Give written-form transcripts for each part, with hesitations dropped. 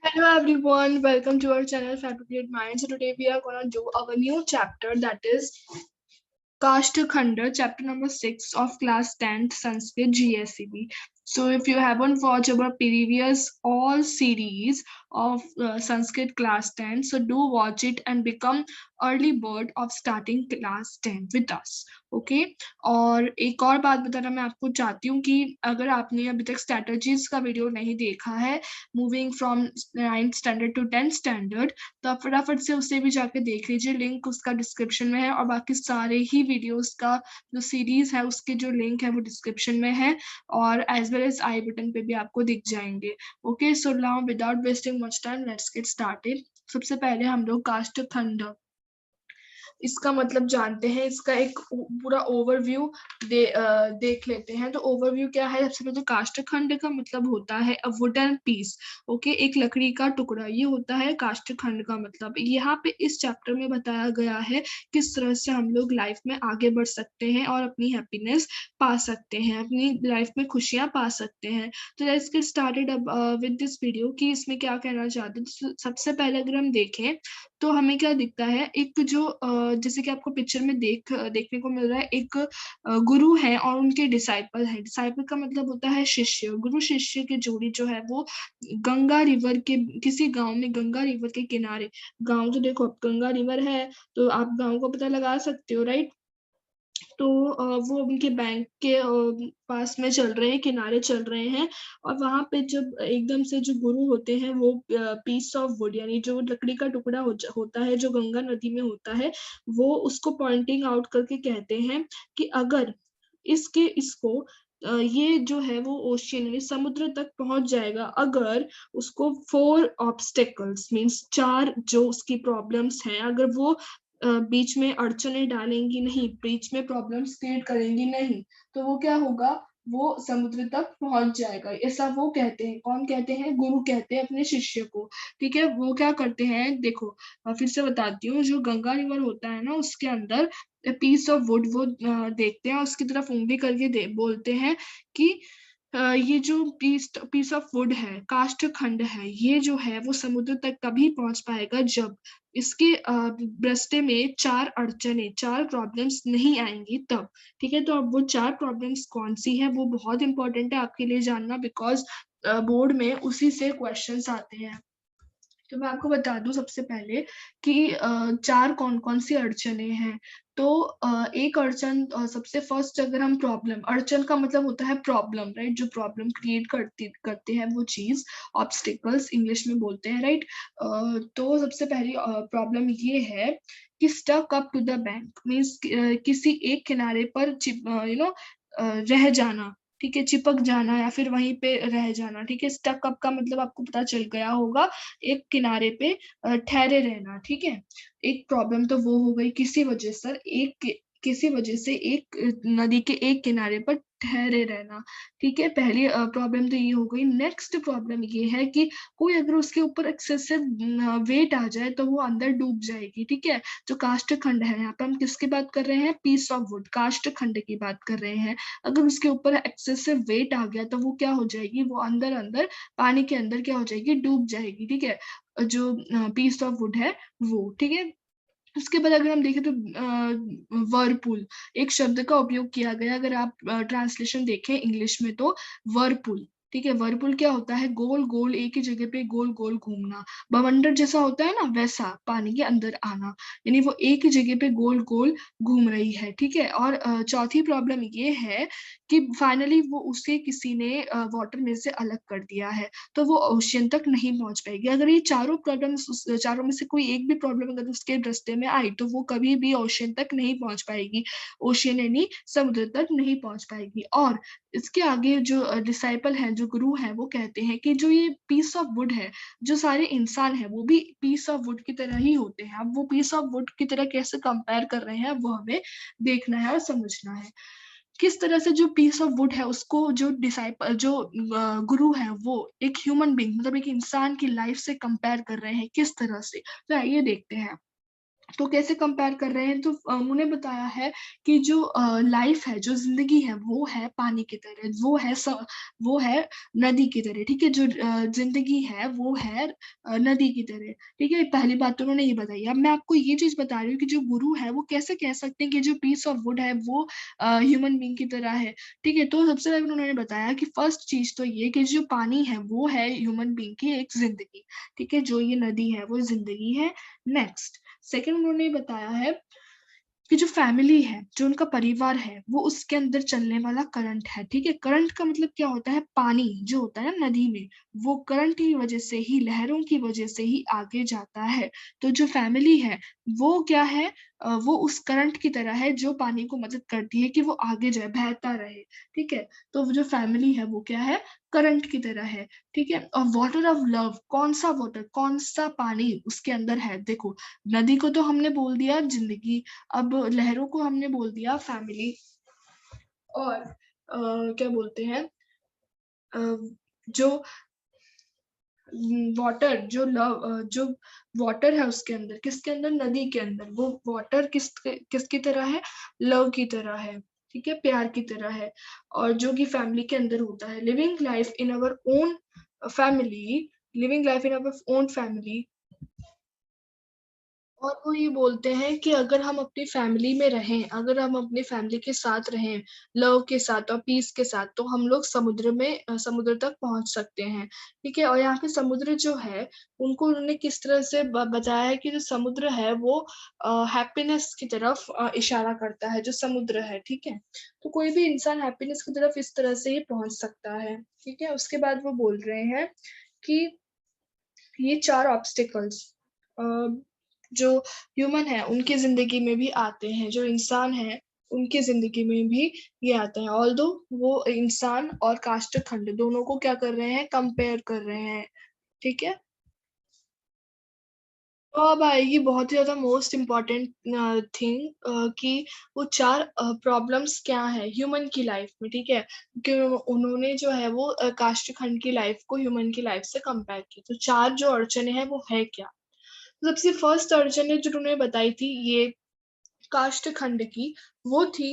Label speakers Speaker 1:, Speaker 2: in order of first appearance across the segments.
Speaker 1: Hello everyone, welcome to our channel Fabricate Mind. So today we are gonna do our new chapter, that is Kashtakhanda, chapter number 6 of class 10th Sanskrit GSEB. So if you haven't watched our previous all series of Sanskrit class 10, so do watch it and become early bird of starting class 10 with us. Okay. और एक और बात बताना मैं आपको चाहती हूँ कि अगर आपने अभी तक स्ट्रेटजीज का वीडियो नहीं देखा है moving from 9th standard to 10th standard, तो आप फटाफट से उसे भी जाके देख लीजिए, लिंक उसका डिस्क्रिप्शन में है। और बाकी सारे ही वीडियोस का जो सीरीज है उसके जो लिंक है वो डिस्क्रिप्शन में है और as well as I button पे भी आपको दिख जाएंगे। Okay, so now without wasting much time let's get started. सबसे पहले हम लोग काष्ठखंड इसका मतलब जानते हैं, इसका एक पूरा ओवरव्यू देख लेते हैं। तो ओवरव्यू क्या है? सबसे पहले तो काष्ठखंड का मतलब होता है अ वुडन पीस। ओके, एक लकड़ी का टुकड़ा, ये होता है काष्ठखंड का मतलब। यहाँ पे इस चैप्टर में बताया गया है किस तरह से हम लोग लाइफ में आगे बढ़ सकते हैं और अपनी हैप्पीनेस पा सकते हैं, अपनी लाइफ में खुशियां पा सकते हैं। तो लेट्स गेट स्टार्टेड अब विद दिस वीडियो कि इसमें क्या कहना चाहते हैं। तो सबसे पहले अगर हम देखें तो हमें क्या दिखता है, एक जो जैसे कि आपको पिक्चर में देखने को मिल रहा है, एक गुरु है और उनके डिसाइपल है। डिसाइपल का मतलब होता है शिष्य। गुरु शिष्य की जोड़ी जो है वो गंगा रिवर के किसी गांव में, गंगा रिवर के किनारे, गांव तो देखो अब गंगा रिवर है तो आप गांव का पता लगा सकते हो, राइट। तो वो उनके बैंक के पास में चल रहे हैं, किनारे चल रहे हैं। और वहां पे जब एकदम से जो गुरु होते हैं वो पीस ऑफ वुड यानी जो लकड़ी का टुकड़ा होता है जो गंगा नदी में होता है, वो उसको पॉइंटिंग आउट करके कहते हैं कि अगर इसको ये जो है वो ओशियन यानी समुद्र तक पहुंच जाएगा अगर उसको 4 ऑब्स्टेकल्स मीन्स 4 जो उसकी प्रॉब्लम्स हैं, अगर वो बीच में अड़चने डालेंगी नहीं, बीच में प्रॉब्लम्स क्रिएट करेंगी नहीं, तो वो क्या होगा, वो समुद्र तक पहुंच जाएगा। ऐसा वो कहते हैं। कौन कहते हैं? गुरु कहते हैं अपने शिष्य को। ठीक है, वो क्या करते हैं देखो, फिर से बताती हूँ। जो गंगा रिवर होता है ना उसके अंदर पीस ऑफ वुड वो देखते हैं और उसकी तरफ उंगली करके बोलते हैं कि ये जो पीस ऑफ वुड है, काष्ठ खंड है, ये जो है वो समुद्र तक कभी पहुंच पाएगा जब इसके रास्ते में 4 अड़चने, 4 प्रॉब्लम्स नहीं आएंगी तब। ठीक है, तो अब वो 4 प्रॉब्लम्स कौन सी है वो बहुत इंपॉर्टेंट है आपके लिए जानना, बिकॉज बोर्ड में उसी से क्वेश्चंस आते हैं। तो मैं आपको बता दूं सबसे पहले कि 4 कौन कौन सी अड़चने हैं। तो एक अड़चन, सबसे फर्स्ट अगर हम प्रॉब्लम, अड़चन का मतलब होता है प्रॉब्लम, राइट, जो प्रॉब्लम क्रिएट करते हैं वो चीज, ऑब्स्टिकल्स इंग्लिश में बोलते हैं, राइट। तो सबसे पहली प्रॉब्लम ये है कि stuck up to the bank means किसी एक किनारे पर रह जाना। ठीक है, चिपक जाना या फिर वहीं पे रह जाना। ठीक है, स्टक अप का मतलब आपको पता चल गया होगा, एक किनारे पे ठहरे रहना। ठीक है, एक प्रॉब्लम तो वो हो गई, किसी वजह से एक नदी के एक किनारे पर ठहरे रहना। ठीक है, पहली प्रॉब्लम तो ये हो गई। नेक्स्ट प्रॉब्लम ये है कि कोई अगर उसके ऊपर एक्सेसिव वेट आ जाए तो वो अंदर डूब जाएगी। ठीक है, जो काष्ठ खंड है, यहाँ पे हम किसकी बात कर रहे हैं? पीस ऑफ वुड, काष्ठ खंड की बात कर रहे हैं। अगर उसके ऊपर एक्सेसिव वेट आ गया तो वो क्या हो जाएगी, वो अंदर अंदर पानी के अंदर क्या हो जाएगी, डूब जाएगी। ठीक है, जो पीस ऑफ वुड है वो। ठीक है, उसके बाद अगर हम देखें तो वर्लपूल एक शब्द का उपयोग किया गया, अगर आप ट्रांसलेशन देखें इंग्लिश में तो वर्लपूल। ठीक है, वर्लपूल क्या होता है? गोल गोल एक ही जगह पे गोल गोल घूमना, बवंडर जैसा होता है ना वैसा पानी के अंदर आना, यानी वो एक ही जगह पे गोल गोल घूम रही है। ठीक है, और चौथी प्रॉब्लम ये है कि फाइनली वो उसे किसी ने वाटर में से अलग कर दिया है, तो वो ओशियन तक नहीं पहुंच पाएगी। अगर ये चारों प्रॉब्लम्स, चारों में से कोई एक भी प्रॉब्लम अगर उसके रास्ते में आई तो वो कभी भी ओशियन तक नहीं पहुंच पाएगी, ओशियन यानी समुद्र तक नहीं पहुंच पाएगी। और इसके आगे जो डिसाइपल हैं, जो गुरु हैं, वो कहते हैं कि जो ये पीस ऑफ वुड है, जो सारे इंसान है वो भी पीस ऑफ वुड की तरह ही होते हैं। अब वो पीस ऑफ वुड की तरह कैसे कंपेयर कर रहे हैं वो हमें देखना है और समझना है। किस तरह से जो पीस ऑफ वुड है उसको जो डिसाइपल, जो गुरु है, वो एक ह्यूमन बीइंग मतलब एक इंसान की लाइफ से कंपेयर कर रहे हैं, किस तरह से। तो आइए देखते हैं। तो कैसे कंपेयर कर रहे हैं, तो उन्होंने बताया है कि जो लाइफ है, जो जिंदगी है, वो है पानी की तरह, वो है नदी की तरह, ठीक है। जो जिंदगी है वो है नदी की तरह, ठीक है। पहली बात तो उन्होंने ये बताई। अब मैं आपको ये चीज बता रही हूँ कि जो गुरु है वो कैसे कह सकते हैं कि जो पीस ऑफ वुड है वो ह्यूमन बींग की तरह है, ठीक है। तो सबसे पहले उन्होंने बताया कि फर्स्ट चीज तो ये कि जो पानी है वो है ह्यूमन बींग की एक जिंदगी, ठीक है। जो ये नदी है वो जिंदगी है। नेक्स्ट, सेकंड उन्होंने बताया है कि जो फैमिली है, जो उनका परिवार है, वो उसके अंदर चलने वाला करंट है, ठीक है। करंट का मतलब क्या होता है, पानी जो होता है ना नदी में, वो करंट की वजह से ही, लहरों की वजह से ही आगे जाता है। तो जो फैमिली है वो क्या है, वो उस करंट की तरह है जो पानी को मदद करती है कि वो आगे जाए, बहता रहे, ठीक है। तो वो जो फैमिली है वो क्या है, करंट की तरह है, ठीक है। और वाटर ऑफ लव, कौन सा वाटर, कौन सा पानी उसके अंदर है, देखो नदी को तो हमने बोल दिया जिंदगी, अब लहरों को हमने बोल दिया फैमिली, और क्या बोलते हैं, अ, जो वाटर, जो वाटर है उसके अंदर, किसके अंदर, नदी के अंदर, वो वाटर किसकी तरह है, लव की तरह है, ठीक है, प्यार की तरह है। और जो कि फैमिली के अंदर होता है, living life in our own family, living life in our own family. और वो ये बोलते हैं कि अगर हम अपनी फैमिली में रहें, अगर हम अपनी फैमिली के साथ रहें, लव के साथ और पीस के साथ, तो हम लोग समुद्र तक पहुंच सकते हैं, ठीक है। और यहाँ पे समुद्र जो है, उनको उन्होंने किस तरह से बताया है कि जो समुद्र है वो हैप्पीनेस की तरफ इशारा करता है, जो समुद्र है, ठीक है। तो कोई भी इंसान हैप्पीनेस की तरफ इस तरह से ही पहुंच सकता है, ठीक है। उसके बाद वो बोल रहे हैं कि ये चार ऑब्स्टिकल्स जो ह्यूमन है उनकी जिंदगी में भी आते हैं, जो इंसान है उनकी जिंदगी में भी ये आते हैं। ऑल्दो वो इंसान और काष्ठखंड दोनों को क्या कर रहे हैं, कंपेयर कर रहे हैं, ठीक है। तो अब आएगी बहुत ही ज्यादा मोस्ट इम्पोर्टेंट थिंग कि वो चार प्रॉब्लम्स क्या है ह्यूमन की लाइफ में, ठीक है। कि उन्होंने जो है वो काष्ठखंड की लाइफ को ह्यूमन की लाइफ से कंपेयर किया। तो चार जो अड़चने हैं वो है क्या। सबसे फर्स्ट अड़चन जो उन्होंने बताई थी ये काष्ठखंड की, वो थी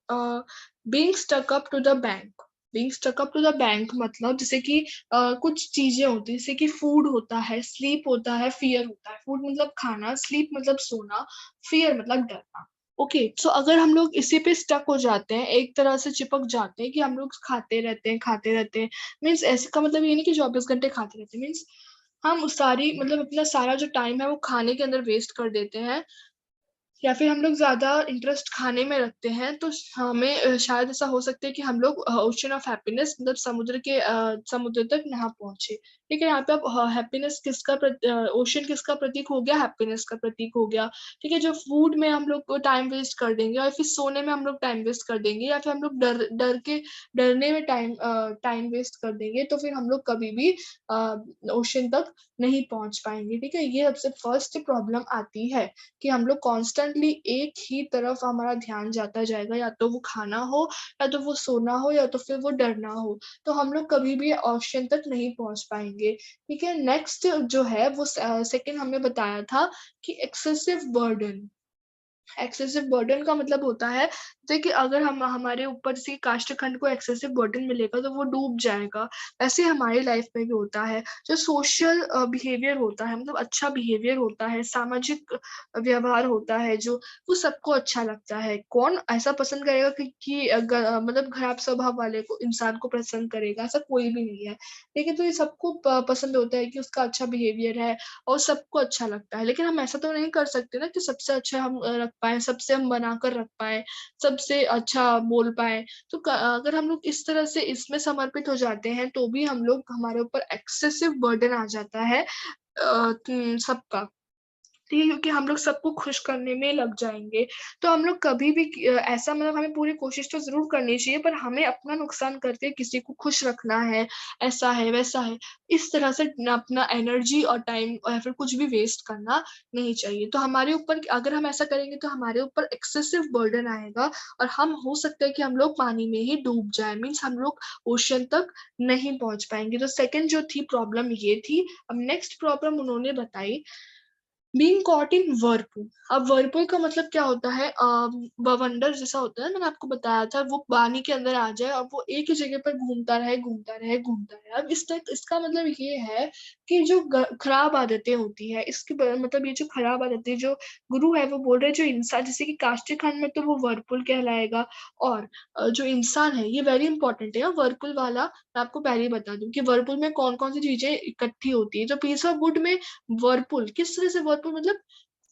Speaker 1: being stuck up to the bank. Being stuck up to the bank मतलब जैसे कि कुछ चीजें होती है, जैसे कि फूड होता है, स्लीप होता है, फियर होता है। फूड मतलब खाना, स्लीप मतलब सोना, फियर मतलब डरना। ओके, सो अगर हम लोग इसी पे स्टक हो जाते हैं, एक तरह से चिपक जाते हैं कि हम लोग खाते रहते हैं, मीन्स ऐसे का मतलब ये नहीं कि 24 घंटे खाते रहते हैं, मीन्स हम उस सारी मतलब अपना सारा जो टाइम है वो खाने के अंदर वेस्ट कर देते हैं, या फिर हम लोग ज्यादा इंटरेस्ट खाने में रखते हैं, तो हमें शायद ऐसा हो सकता है कि हम लोग ओशन ऑफ हैप्पीनेस मतलब समुद्र तक ना पहुंचे, ठीक है। यहाँ पे अब हैप्पीनेस ओशन किसका प्रतीक हो गया, हैप्पीनेस का प्रतीक हो गया, ठीक है। जो फूड में हम लोग टाइम वेस्ट कर देंगे, और फिर सोने में हम लोग टाइम वेस्ट कर देंगे, या फिर हम लोग डरने में टाइम वेस्ट कर देंगे, तो फिर हम लोग कभी भी ओशन तक नहीं पहुंच पाएंगे, ठीक है। ये सबसे फर्स्ट प्रॉब्लम आती है कि हम लोग कॉन्स्टेंटली एक ही तरफ हमारा ध्यान जाता जाएगा, या तो वो खाना हो, या तो वो सोना हो, या तो फिर वो डरना हो, तो हम लोग कभी भी ऑप्शन तक नहीं पहुंच पाएंगे, ठीक है। नेक्स्ट जो है वो सेकंड हमने बताया था कि एक्सेसिव बर्डन। एक्सेसिव बर्डन का मतलब होता है जैसे कि अगर हम हमारे ऊपर जैसे कि काष्ठखंड को एक्सेसिव बर्डन मिलेगा तो वो डूब जाएगा, वैसे हमारी लाइफ में भी होता है। जो सोशल बिहेवियर होता है, मतलब अच्छा बिहेवियर होता है, सामाजिक व्यवहार होता है जो, वो सबको अच्छा लगता है। कौन ऐसा पसंद करेगा मतलब खराब स्वभाव वाले को, इंसान को पसंद करेगा, ऐसा कोई भी नहीं है, ठीक है। तो ये सबको पसंद होता है कि उसका अच्छा बिहेवियर है, और सबको अच्छा लगता है। लेकिन हम ऐसा तो नहीं कर सकते ना कि सबसे अच्छा हम रख पाए, सबसे हम बनाकर रख पाए, सबसे अच्छा बोल पाए। तो अगर हम लोग इस तरह से इसमें समर्पित हो जाते हैं तो भी हम लोग, हमारे ऊपर एक्सेसिव बर्डन आ जाता है सबका, ठीक है। क्योंकि हम लोग सबको खुश करने में लग जाएंगे, तो हम लोग कभी भी ऐसा मतलब हमें पूरी कोशिश तो जरूर करनी चाहिए, पर हमें अपना नुकसान करके किसी को खुश रखना है, ऐसा है वैसा है, इस तरह से अपना एनर्जी और टाइम या फिर कुछ भी वेस्ट करना नहीं चाहिए। तो हमारे ऊपर अगर हम ऐसा करेंगे तो हमारे ऊपर एक्सेसिव बर्डन आएगा, और हम हो सकता है कि हम लोग पानी में ही डूब जाए, मीन्स हम लोग ओशन तक नहीं पहुंच पाएंगे। तो सेकंड जो थी प्रॉब्लम ये थी। अब नेक्स्ट प्रॉब्लम उन्होंने बताई बीइंग कॉट इन वर्लपूल। अब वर्लपूल का मतलब क्या होता है, बवंडर जैसा होता है, मैंने आपको बताया था, वो पानी के अंदर आ जाए और वो एक ही जगह पर घूमता रहे घूमता रहे घूमता रहे। अब इसका मतलब ये है कि जो खराब आदतें होती है, इसकी मतलब ये जो खराब आदतें, जो गुरु है वो बोल रहे हैं जो इंसान, जैसे कि काष्ठ खंड में तो वो वर्लपूल कहलाएगा, और जो इंसान है ये वेरी इंपॉर्टेंट है वर्लपूल वाला। मैं आपको पहले ही बता दूं कि वर्लपूल में कौन कौन सी चीजें इकट्ठी होती है। तो पीस ऑफ वुड में वर्लपूल, किस तरह से वर्लपूल मतलब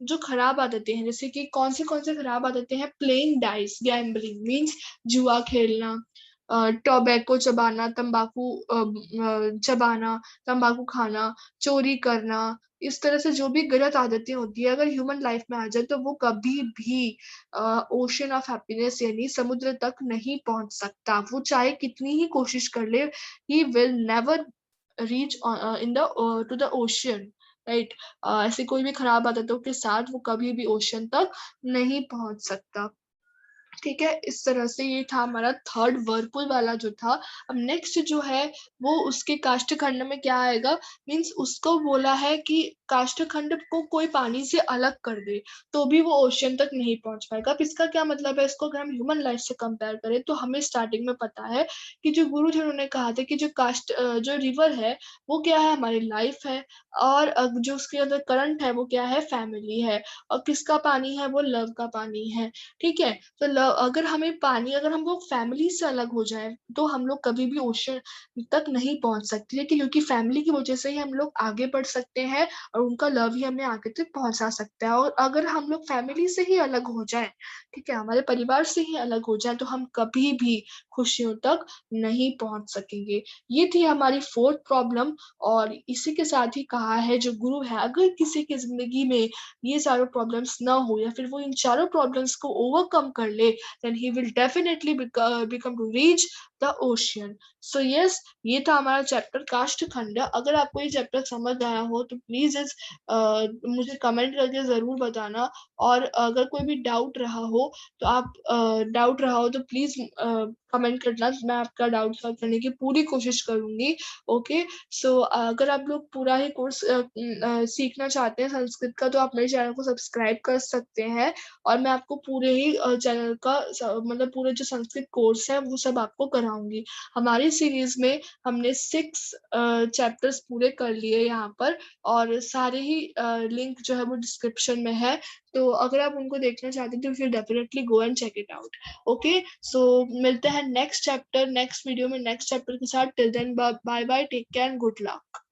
Speaker 1: जो खराब आदतें हैं, जैसे कि कौन से खराब आदतें हैं, प्लेइंग डाइस, गैम्बलिंग मींस जुआ खेलना, टोबैको चबाना, तंबाकू चबाना, तंबाकू खाना, चोरी करना, इस तरह से जो भी गलत आदतें होती है अगर ह्यूमन लाइफ में आ जाए तो वो कभी भी ओशन ऑफ हैप्पीनेस यानी समुद्र तक नहीं पहुंच सकता। वो चाहे कितनी ही कोशिश कर ले, he will never reach in the two the ocean, right. ऐसी कोई भी खराब आदतों के साथ वो कभी भी ओशन तक नहीं पहुंच सकता। ठीक है, इस तरह से ये था हमारा थर्ड वर्लपूल वाला जो था। अब नेक्स्ट जो है वो उसके काष्ठखंड में क्या आएगा, मीन्स उसको बोला है कि काष्ठखंड को कोई पानी से अलग कर दे तो भी वो ओशियन तक नहीं पहुंच पाएगा। अब इसका क्या मतलब है, इसको अगर हम ह्यूमन लाइफ से कंपेयर करें तो हमें स्टार्टिंग में पता है कि जो गुरु जी उन्होंने कहा था कि जो रिवर है वो क्या है, हमारी लाइफ है, और जो उसके अंदर करंट है वो क्या है, फैमिली है, और किसका पानी है, वो लव का पानी है। ठीक है, तो अगर हमें पानी, अगर हम लोग फैमिली से अलग हो जाए तो हम लोग कभी भी ओशन तक नहीं पहुंच सकते, लेकिन क्योंकि फैमिली की वजह से ही हम लोग आगे बढ़ सकते हैं और उनका लव ही हमें आगे तक पहुंचा सकता है। और अगर हम लोग फैमिली से ही अलग हो जाए, ठीक है, हमारे परिवार से ही अलग हो जाए, तो हम कभी भी खुशियों तक नहीं पहुंच सकेंगे। ये थी हमारी फोर्थ प्रॉब्लम। और इसी के साथ ही कहा है जो गुरु है, अगर किसी की जिंदगी में ये चारों प्रॉब्लम्स ना हो या फिर वो इन चारों प्रॉब्लम्स को ओवरकम कर ले, then he will definitely become to reach the ocean. So yes, ये था हमारा चैप्टर काष्ठखंड। अगर आपको ये चैप्टर समझ आया हो तो प्लीज मुझे कमेंट करके जरूर बताना। और अगर कोई भी डाउट रहा हो तो प्लीज कमेंट करना, मैं आपका डाउट सॉल्व करने की पूरी कोशिश करूंगी। ओके, सो अगर आप लोग पूरा ही कोर्स सीखना चाहते हैं संस्कृत का तो आप मेरे चैनल को सब्सक्राइब कर सकते हैं, और मैं आपको पूरे ही चैनल का मतलब पूरे जो संस्कृत कोर्स है वो सब आपको कराऊंगी। हमारी सीरीज में हमने 6 चैप्टर्स पूरे कर लिए यहाँ पर, और सारे ही लिंक जो है वो डिस्क्रिप्शन में है। तो अगर आप उनको देखना चाहते हैं तो फिर definitely go and check it out. Okay, so मिलते हैं नेक्स्ट वीडियो में नेक्स्ट चैप्टर के साथ। Till then bye bye, take care and good luck.